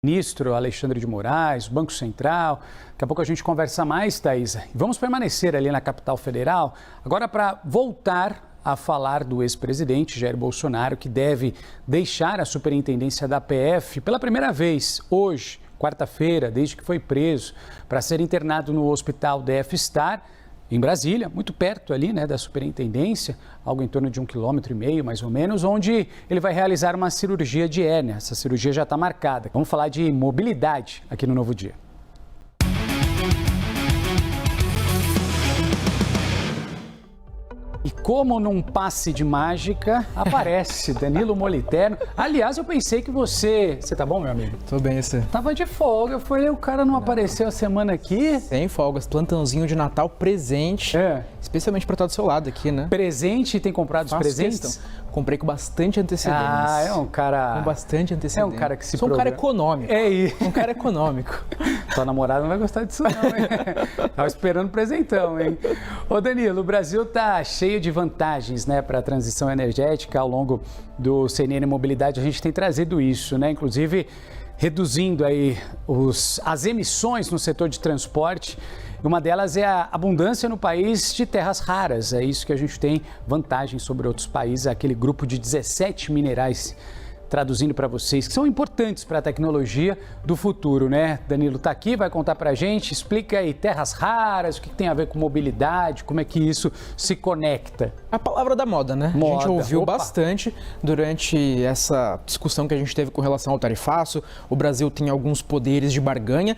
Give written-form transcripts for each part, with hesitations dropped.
Ministro Alexandre de Moraes, Banco Central. Daqui a pouco a gente conversa mais, Thaisa. Vamos permanecer ali na capital federal, agora para voltar a falar do ex-presidente Jair Bolsonaro, que deve deixar a superintendência da PF pela primeira vez hoje, quarta-feira, desde que foi preso, para ser internado no hospital DF-Star, em Brasília, muito perto ali, da superintendência, algo em torno de 1,5 km, mais ou menos, onde ele vai realizar uma cirurgia de hérnia. Essa cirurgia já está marcada. Vamos falar de mobilidade aqui no Novo Dia. E como num passe de mágica, aparece Danilo Moliterno. Aliás, eu pensei que você tá bom, meu amigo? Tô bem, você? Tava de folga, eu falei, o cara não apareceu a semana aqui. Sem folgas, plantãozinho de Natal presente, especialmente pra estar do seu lado aqui, né? Presente, tem comprado os presentes? Comprei com bastante antecedência. Ah, é um cara... Com bastante antecedência. É um cara que se Sou um cara econômico. É isso. Um cara econômico. Tua namorada não vai gostar disso não, hein? Tava esperando presentão, hein? Ô Danilo, o Brasil tá cheio de vantagens, para a transição energética. Ao longo do CNN Mobilidade a gente tem trazido isso, inclusive reduzindo aí as emissões no setor de transporte. Uma delas é a abundância no país de terras raras. É isso que a gente tem vantagem sobre outros países, aquele grupo de 17 minerais, traduzindo para vocês, que são importantes para a tecnologia do futuro, Danilo está aqui, vai contar para a gente, explica aí, terras raras, o que tem a ver com mobilidade, como é que isso se conecta? A palavra da moda, né? Moda. A gente ouviu bastante durante essa discussão que a gente teve com relação ao tarifaço. O Brasil tem alguns poderes de barganha,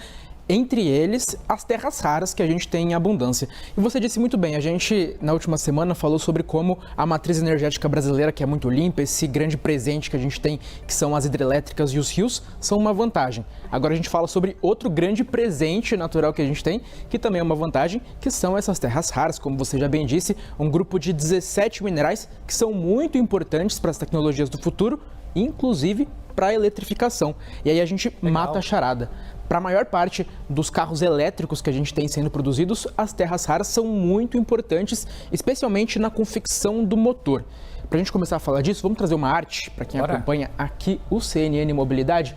entre eles, as terras raras que a gente tem em abundância. E você disse muito bem, a gente, na última semana, falou sobre como a matriz energética brasileira, que é muito limpa, esse grande presente que a gente tem, que são as hidrelétricas e os rios, são uma vantagem. Agora a gente fala sobre outro grande presente natural que a gente tem, que também é uma vantagem, que são essas terras raras, como você já bem disse, um grupo de 17 minerais que são muito importantes para as tecnologias do futuro, inclusive para a eletrificação. E aí a gente mata a charada. Para a maior parte dos carros elétricos que a gente tem sendo produzidos, as terras raras são muito importantes, especialmente na confecção do motor. Para a gente começar a falar disso, vamos trazer uma arte para quem acompanha aqui o CNN Mobilidade.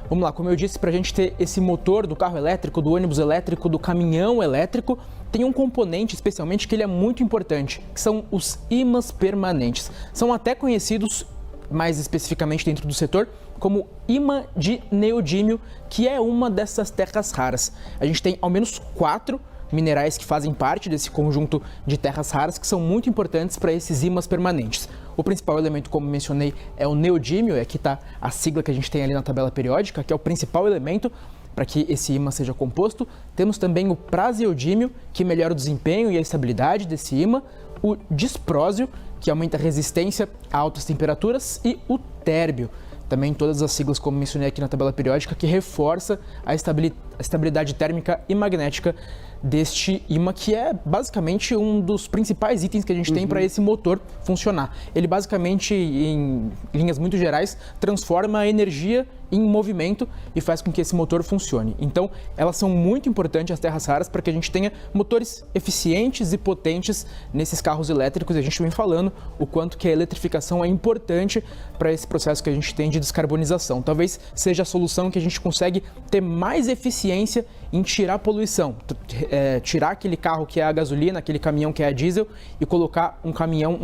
Vamos lá, como eu disse, para a gente ter esse motor do carro elétrico, do ônibus elétrico, do caminhão elétrico, tem um componente especialmente que ele é muito importante, que são os ímãs permanentes. São até conhecidos, mais especificamente dentro do setor, como ímã de neodímio, que é uma dessas terras raras. A gente tem ao menos 4 minerais que fazem parte desse conjunto de terras raras que são muito importantes para esses ímãs permanentes. O principal elemento, como mencionei, é o neodímio, aqui está a sigla que a gente tem ali na tabela periódica, que é o principal elemento para que esse ímã seja composto. Temos também o praseodímio, que melhora o desempenho e a estabilidade desse ímã, o disprósio, que aumenta a resistência a altas temperaturas, e o térbio, também todas as siglas, como mencionei aqui na tabela periódica, que reforça a estabilidade térmica e magnética deste ímã, que é basicamente um dos principais itens que a gente tem para esse motor funcionar. Ele basicamente, em linhas muito gerais, transforma a energia em movimento e faz com que esse motor funcione. Então, elas são muito importantes, as terras raras, para que a gente tenha motores eficientes e potentes nesses carros elétricos. E a gente vem falando o quanto que a eletrificação é importante para esse processo que a gente tem de descarbonização. Talvez seja a solução que a gente consegue ter mais eficiência em tirar a poluição, tirar aquele carro que é a gasolina, aquele caminhão que é a diesel, e colocar um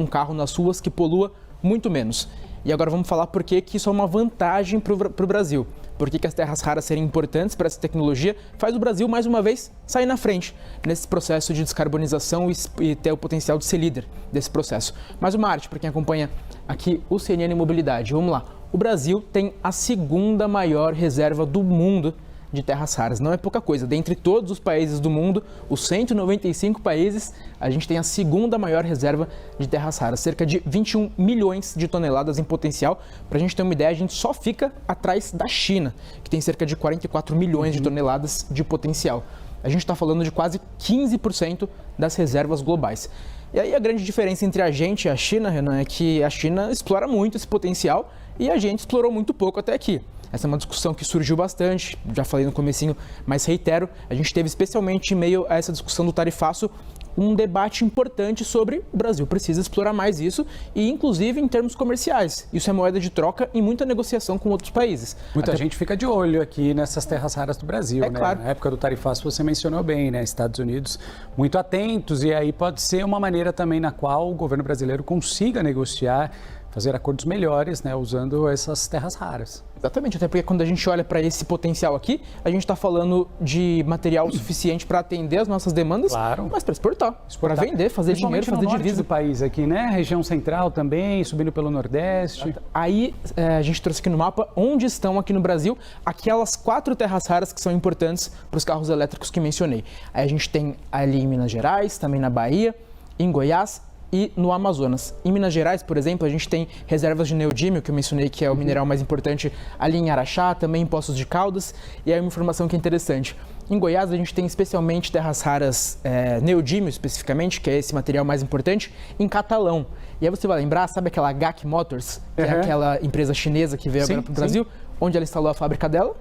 carro nas ruas que polua muito menos. E agora vamos falar por que isso é uma vantagem para o Brasil. Por que as terras raras serem importantes para essa tecnologia faz o Brasil, mais uma vez, sair na frente nesse processo de descarbonização e ter o potencial de ser líder desse processo. Mais uma arte para quem acompanha aqui o CNN Mobilidade. Vamos lá. O Brasil tem a segunda maior reserva do mundo de terras raras. Não é pouca coisa. Dentre todos os países do mundo, os 195 países, a gente tem a segunda maior reserva de terras raras, cerca de 21 milhões de toneladas em potencial. Para a gente ter uma ideia, a gente só fica atrás da China, que tem cerca de 44 milhões de toneladas de potencial. A gente está falando de quase 15% das reservas globais. E aí a grande diferença entre a gente e a China, Renan, é que a China explora muito esse potencial e a gente explorou muito pouco até aqui. Essa é uma discussão que surgiu bastante, já falei no comecinho, mas reitero, a gente teve especialmente em meio a essa discussão do tarifaço um debate importante sobre o Brasil precisa explorar mais isso e, inclusive, em termos comerciais. Isso é moeda de troca e muita negociação com outros países. Muita gente fica de olho aqui nessas terras raras do Brasil, né? Claro. Na época do tarifaço você mencionou bem, né? Estados Unidos muito atentos, e aí pode ser uma maneira também na qual o governo brasileiro consiga negociar, fazer acordos melhores, né, usando essas terras raras. Exatamente, até porque quando a gente olha para esse potencial aqui, a gente está falando de material suficiente para atender as nossas demandas, claro, mas para exportar, para vender, fazer dinheiro, fazer divisa. Do país aqui, né? Região central também, subindo pelo Nordeste. Aí a gente trouxe aqui no mapa onde estão aqui no Brasil aquelas 4 terras raras que são importantes para os carros elétricos que mencionei. Aí a gente tem ali em Minas Gerais, também na Bahia, em Goiás e no Amazonas. Em Minas Gerais, por exemplo, a gente tem reservas de neodímio, que eu mencionei que é o mineral mais importante ali em Araxá, também em Poços de Caldas, e aí uma informação que é interessante. Em Goiás, a gente tem especialmente terras raras, neodímio especificamente, que é esse material mais importante, em Catalão. E aí você vai lembrar, sabe aquela GAC Motors, que é aquela empresa chinesa que veio agora para o Brasil, onde ela instalou a fábrica dela?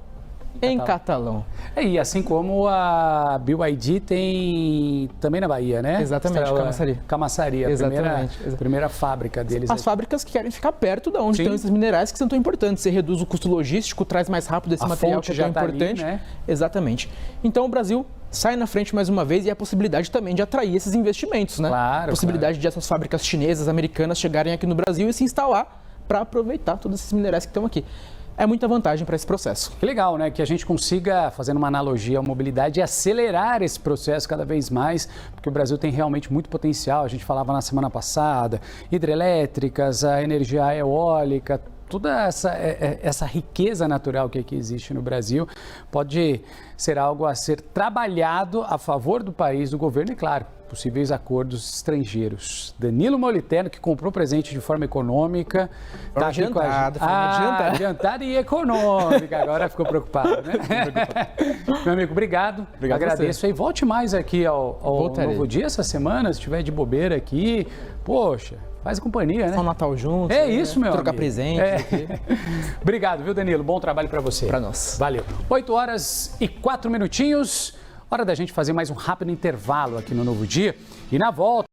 Em Catalão. E assim como a BYD tem também na Bahia, né? Exatamente, Camaçari. Camaçari, a primeira fábrica deles. As fábricas que querem ficar perto de onde estão esses minerais que são tão importantes. Você reduz o custo logístico, traz mais rápido esse material que é tão importante. Ali, né? Exatamente. Então o Brasil sai na frente mais uma vez e a possibilidade também de atrair esses investimentos, né? Claro, a possibilidade de essas fábricas chinesas, americanas chegarem aqui no Brasil e se instalar para aproveitar todos esses minerais que estão aqui. É muita vantagem para esse processo. Que legal, né? Que a gente consiga, fazendo uma analogia à mobilidade, acelerar esse processo cada vez mais, porque o Brasil tem realmente muito potencial. A gente falava na semana passada, hidrelétricas, a energia eólica, toda essa riqueza natural que aqui existe no Brasil pode ser algo a ser trabalhado a favor do país, do governo e, claro, possíveis acordos estrangeiros. Danilo Moliterno, que comprou presente de forma econômica. Tá adiantada e econômica. Agora ficou preocupado, né? Meu amigo, obrigado. Agradeço aí. Volte mais aqui ao Novo Dia essa semana, se estiver de bobeira aqui. Poxa, faz companhia, né? Só Natal junto. É isso, meu Trocar amigo. presente. Obrigado, viu, Danilo? Bom trabalho para você. Para nós. Valeu. 8h04. Hora da gente fazer mais um rápido intervalo aqui no Novo Dia. E na volta...